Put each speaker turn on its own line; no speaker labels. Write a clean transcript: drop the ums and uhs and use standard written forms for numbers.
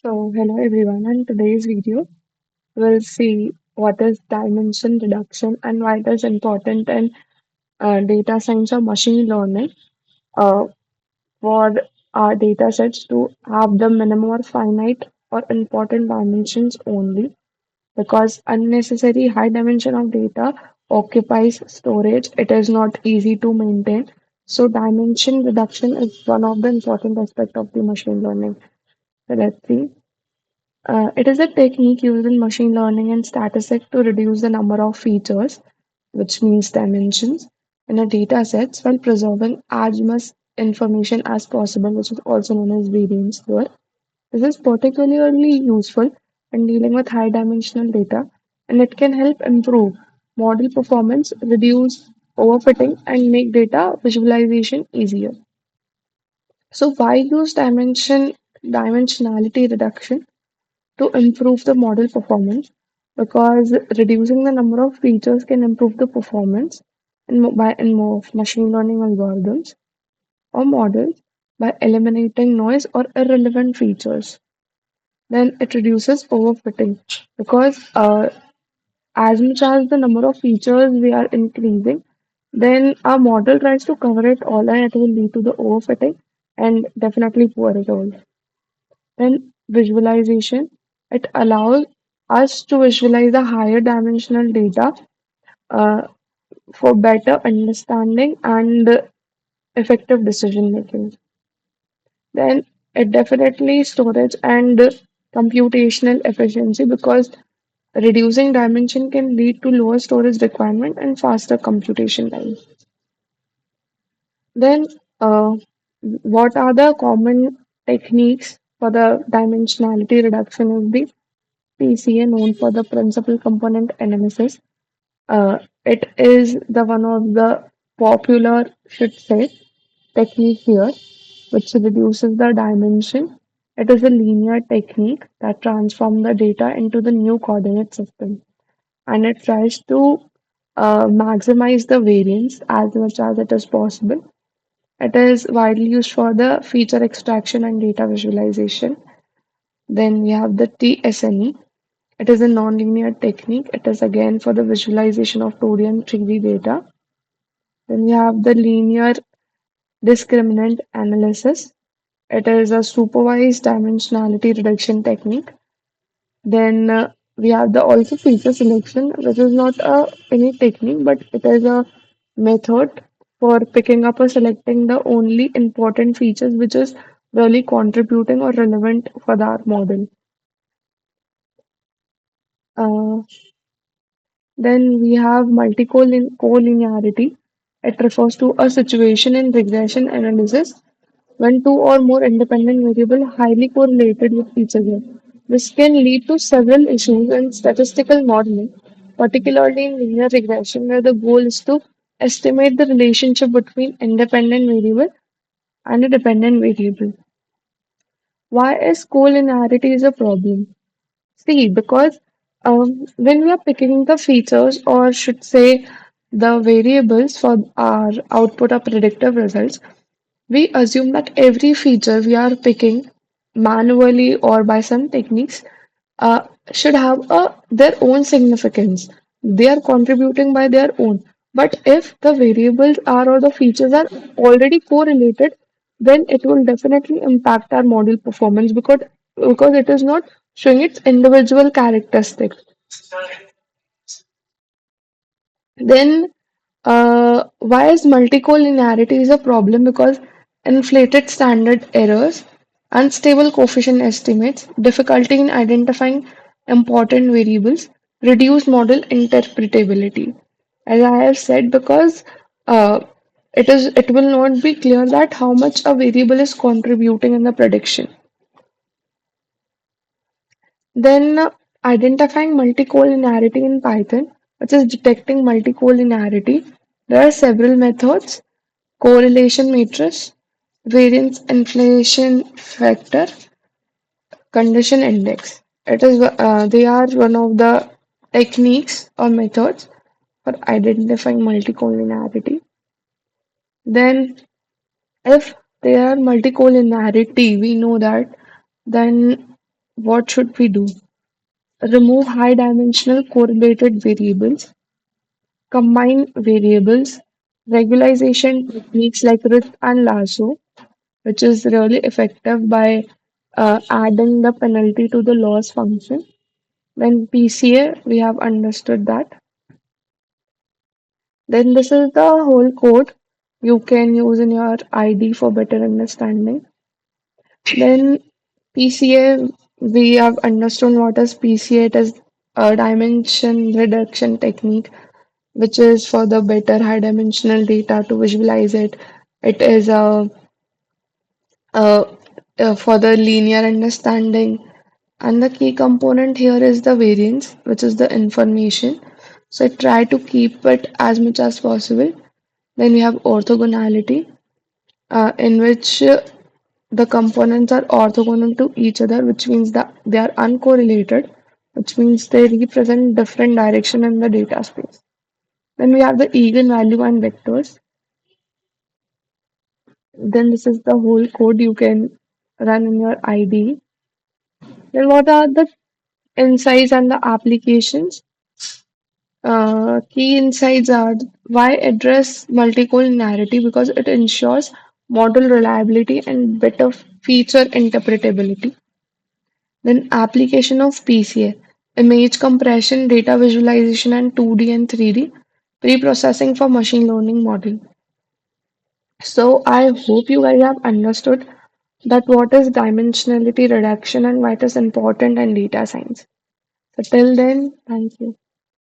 Hello everyone. In today's video, we'll see what is dimension reduction and why it is important in data science or machine learning uh, for our data sets to have the minimum or finite or important dimensions only, because unnecessary high dimension of data occupies storage. It is not easy to maintain. So dimension reduction is one of the important aspect of the machine learning. So let's see. It is a technique used in machine learning and statistics to reduce the number of features, which means dimensions, in a data set while preserving as much information as possible, which is also known as variance here. This is particularly useful in dealing with high dimensional data, and it can help improve model performance, reduce overfitting, and make data visualization easier. So why use dimensionality reduction? To improve the model performance, because reducing the number of features can improve the performance in more of machine learning algorithms or models by eliminating noise or irrelevant features. Then it reduces overfitting, because as much as the number of features we are increasing, then our model tries to cover it all, and it will lead to the overfitting and definitely poor results. Then visualization, it allows us to visualize the higher dimensional data uh, for better understanding and effective decision making. Then it definitely storage and computational efficiency, because reducing dimension can lead to lower storage requirement and faster computation time. Then what are the common techniques for the dimensionality reduction is the PCA, known for the principal component analysis. It is the one of the popular, should say, technique here, which reduces the dimension. It is a linear technique that transforms the data into the new coordinate system, and it tries to maximize the variance as much as it is possible. It is widely used for the feature extraction and data visualization. Then we have the t-SNE. It is a nonlinear technique. It is again for the visualization of 2D and 3D data. Then we have the linear discriminant analysis. It is a supervised dimensionality reduction technique. Then we have the also feature selection, which is not any technique, but it is a method for picking up or selecting the only important features which is really contributing or relevant for our model. Uh, Then we have multicollinearity. It refers to a situation in regression analysis when two or more independent variables highly correlated with each other. This can lead to several issues in statistical modeling, particularly in linear regression, where the goal is to estimate the relationship between independent variable and a dependent variable. Why is collinearity is a problem? See, because when we are picking the features, or should say the variables for our output or predictive results, we assume that every feature we are picking manually or by some techniques should have their own significance. They are contributing by their own. But if the variables are or the features are already correlated, then it will definitely impact our model performance, because it is not showing its individual characteristics. Then, why is multicollinearity is a problem? Because inflated standard errors, unstable coefficient estimates, difficulty in identifying important variables, reduced model interpretability. As I have said, because uh, it will not be clear that how much a variable is contributing in the prediction. Then identifying multicollinearity in Python, which is detecting multicollinearity. There are several methods: correlation matrix, variance inflation factor, condition index. They are one of the techniques or methods for identifying multicollinearity. Then, if there are multicollinearity, we know that then what should we do? Remove high dimensional correlated variables, combine variables, regularization techniques like RIT and lasso, which is really effective by adding the penalty to the loss function. Then PCA, we have understood that. Then this is the whole code you can use in your ID for better understanding. Then PCA, we have understood what is PCA. It is a dimension reduction technique, which is for the better high dimensional data to visualize it. It is a, for the linear understanding. And the key component here is the variance, which is the information. So I try to keep it as much as possible. Then we have orthogonality, in which the components are orthogonal to each other, which means that they are uncorrelated, which means they represent different direction in the data space. Then we have the eigenvalue and vectors. Then this is the whole code you can run in your IDE. Then what are the insights and the applications? Key insights are why address multicollinearity because it ensures model reliability and better feature interpretability. Then application of PCA, image compression, data visualization, and 2D and 3D pre-processing for machine learning model. So I hope you guys have understood that what is dimensionality reduction and why it is important in data science. So till then, thank you.